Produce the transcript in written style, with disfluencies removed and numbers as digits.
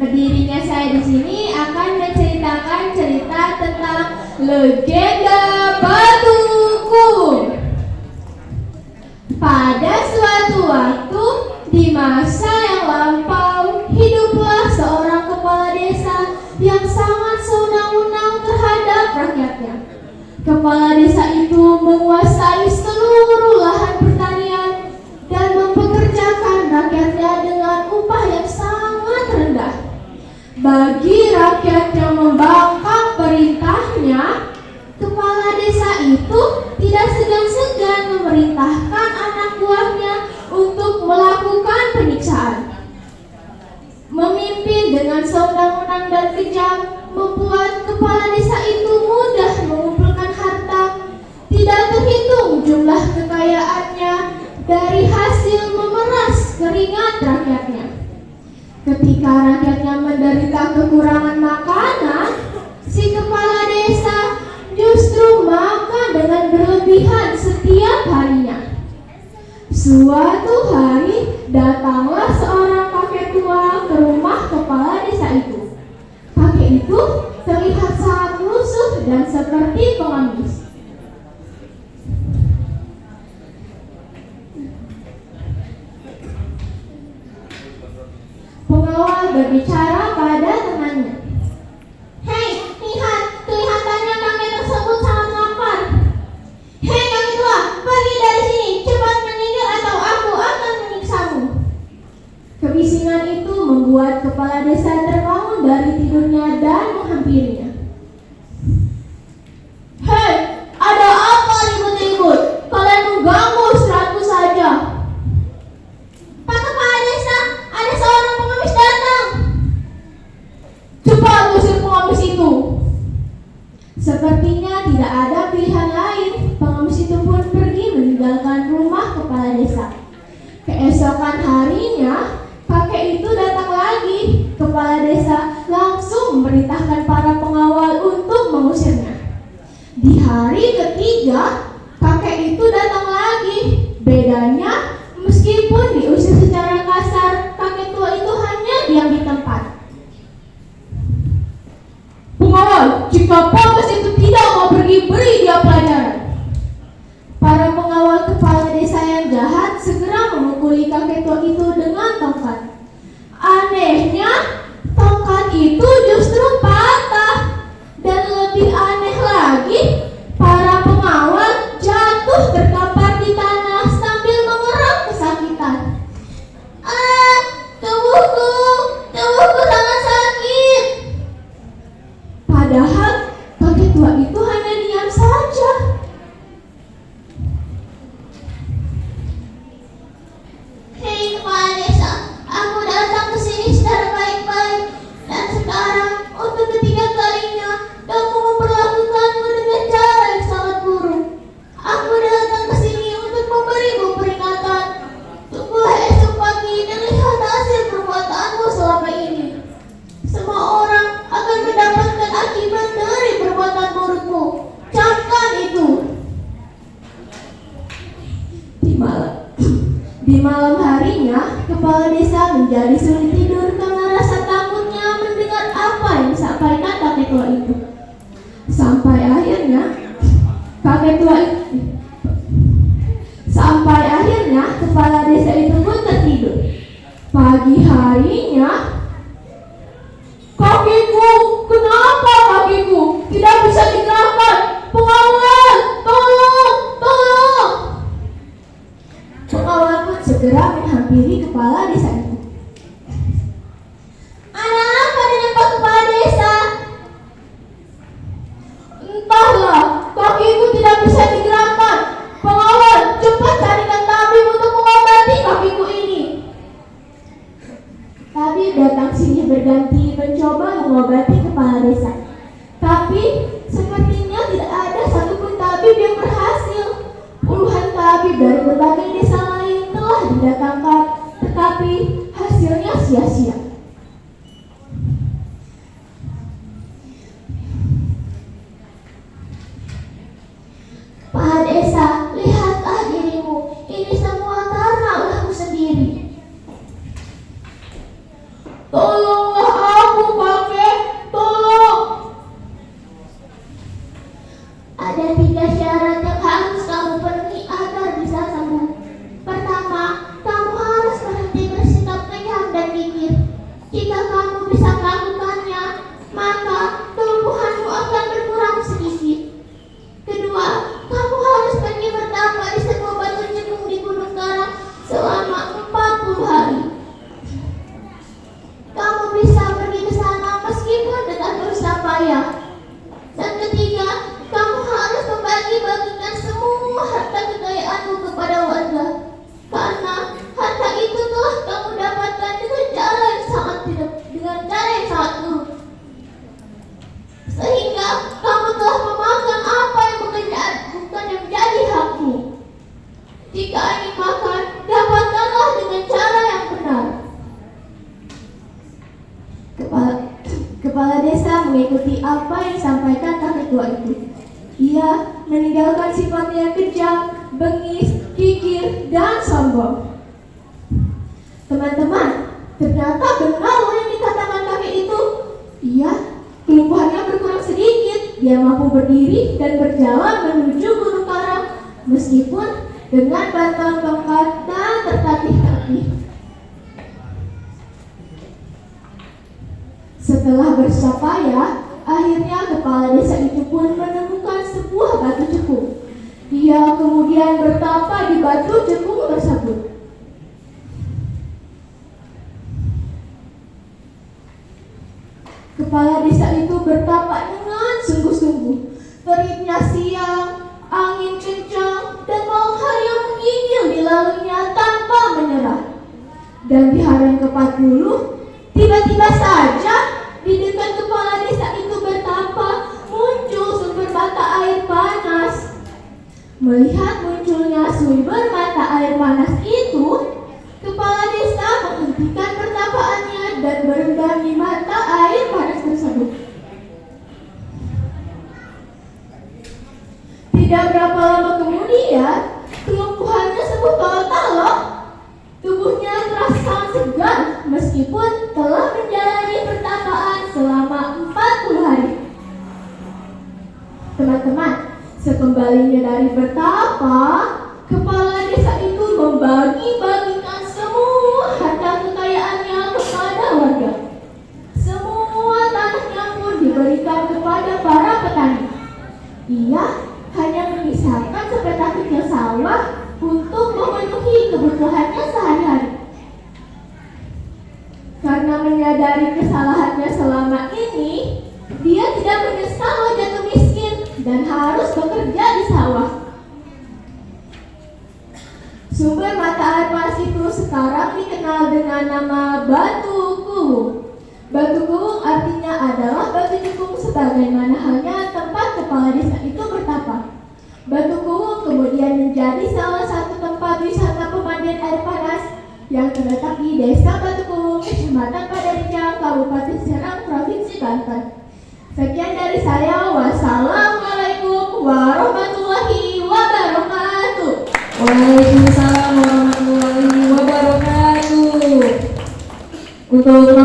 Berdirinya saya di sini akan menceritakan cerita tentang legenda Batuku. Pada suatu waktu di masa yang lampau, hiduplah seorang kepala desa yang sangat sewenang-wenang terhadap rakyatnya. Kepala desa itu menguasai seluruh lahan pertanian dan mempekerjakan rakyatnya dengan upah yang sangat rendah. Bagi rakyat yang membangkang perintahnya, kepala desa itu tidak segan-segan memerintahkan anak buahnya untuk melakukan penyiksaan. Memimpin dengan sewenang-wenang dan kejam membuat kepala desa itu mudah mengumpulkan harta. Tidak terhitung jumlah kekayaannya dari hasil memeras keringat rakyatnya. Ketika rakyatnya menderita kekurangan makanan, si kepala desa justru makan dengan berlebihan setiap harinya. Suatu hari datanglah seorang kakek tua ke rumah kepala desa itu. Kakek itu terlihat sangat lusuh dan seperti pengemis. Pengawal berbicara pada temannya. "Hei, lihat, kelihatannya kakek tersebut sangat lapar. Hei kakek tua, pergi dari sini, cepat menyingkir atau aku akan menyiksamu." Kebisingan itu membuat kepala desa terbangun dari tidurnya dan menghampirinya. "Hei, ada apa ribut-ribut? Kalian mengganggu istirahatku saja." "Pak kepala desa, ada seorang pengemis datang." "Cepat usir pengemis itu." Sepertinya tidak ada pilihan lain. Pengemis itu pun pergi meninggalkan rumah kepala desa. Keesokan harinya, kakek itu datang lagi. Kepala desa langsung memerintahkan para pengawal untuk mengusirnya. Di hari ketiga, kakek itu datang lagi. Bedanya, meskipun diusir secara kasar, kakek tua itu hanya diam di tempat. "Pengawal, jika pengemis itu tidak mau pergi, beri dia pelajaran." Para pengawal kepala desa yang jahat segera memukuli kakek tua itu dengan tongkat. Anehnya, tongkat itu justru patah. Dan lebih aneh lagi, para pengawal jatuh terkapar di tanah sambil mengerang kesakitan. Tubuhku sangat sakit." Padahal kakek tua itu hanya diam saja. "Hei kepala desa, aku datang ke sini secara baik-baik, dan sekarang untuk ketiga kalinya kamu memperlakukanmu dengan cara yang sangat buruk. Aku datang ke sini untuk memberimu peringatan. Tunggulah esok pagi dan lihat hasil perbuatanmu selama ini. Semua orang akan mendapatkan akibat dari perbuatan burukmu. Camkan itu." Di malam harinya, kepala desa menjadi sulit tidur karena rasa takutnya mendengar apa yang disampaikan kakek tua itu. Sampai akhirnya kepala desa itu pun tertidur. Pagi harinya, "Kakiku, kenapa kakiku? Tidak bisa digerakkan. Pengawal, tolong, tolong." Pengawal pun segera menghampiri kepala desa itu. "Ada apa dengan Pak Kepala Desa?" "Entahlah, kakiku tidak bisa digerakkan. Pengawal, cepat carikan tabib untuk mengobati kakiku ini." Tabib datang sini berganti mencoba mengobati kepala desa. Tapi sepertinya tidak ada satupun tabib yang berhasil. Puluhan tabib dari berbagai desa lain telah didatangkan, tetapi hasilnya sia-sia. "Pak Desa, lihatlah dirimu. Ini semua karena ulahku sendiri." "Tolonglah bisa melakukannya, maka kelumpuhanmu akan berkurang sedikit. Kedua, kamu harus pergi bertapa di sebuah batu cekung di Gunung Karang selama 40 hari. Kamu bisa pergi ke sana meskipun dengan berusaha payah. Dan ketiga, kamu harus membagi-bagikan semua harta kekayaanmu kepada warga, karena harta itu telah kamu dapatkan dengan cara yang sangat buruk, sehingga kamu telah memakan apa yang bukan yang menjadi hakmu. Jika ingin makan, dapatkanlah dengan cara yang benar. Kepala desa mengikuti apa yang disampaikan kakek tua itu. Ia meninggalkan sifatnya yang kejam, bengis, kikir, dan sombong. Teman-teman, ternyata benar loh yang dikatakan kakek itu. Iya, kelumpuhannya berkurang sedikit. Dia mampu berdiri dan berjalan menuju Gunung Karang, meskipun dengan bantuan tongkat dan tertatih-tatih. Setelah bersusah payah, akhirnya kepala desa itu pun menemukan sebuah batu cekung. Dia kemudian bertapa di batu cekung tersebut. Kepala desa itu bertapa dengan sungguh-sungguh. Teriknya siang, angin kencang, dan malam hari yang menggigil dilaluinya tanpa menyerah. Dan di hari yang ke-40, tiba-tiba saja di dekat kepala desa itu bertapa muncul sumber mata air panas. Melihat munculnya sumber mata air panas itu, kepala desa menghentikan pertapaannya dan berendam di mata air panas tersebut. Tidak berapa lama kemudian, kelumpuhannya sembuh total loh. Tubuhnya terasa sangat segar meskipun telah menjalani pertapaan selama 40 hari. Teman-teman, sekembalinya dari bertapa, kepala desa itu membagi-bagikan semua harta kekayaannya kepada warga. Semua tanahnya pun diberikan kepada para petani. Ia hanya menyisakan sepetak kecil sawah untuk memenuhi kebutuhannya sehari-hari. Karena menyadari kesalahannya selama ini, dia tidak menyesal jatuh miskin dan harus bekerja di sawah. Sumber mata air panas itu sekarang dikenal dengan nama Batu Kuwung. Batu Kuwung artinya adalah batu cekung sebagaimana halnya tempat kepala desa itu bertapa. Batu Kuwung kemudian menjadi salah satu tempat wisata pemandian air panas yang terletak di Desa Batu Kuwung, Kecamatan Padarijang, Kabupaten Serang, Provinsi Banten. Sekian dari saya. Wassalamualaikum warahmatullahi wabarakatuh. Waalaikumsalam warahmatullahi wabarakatuh. Untuk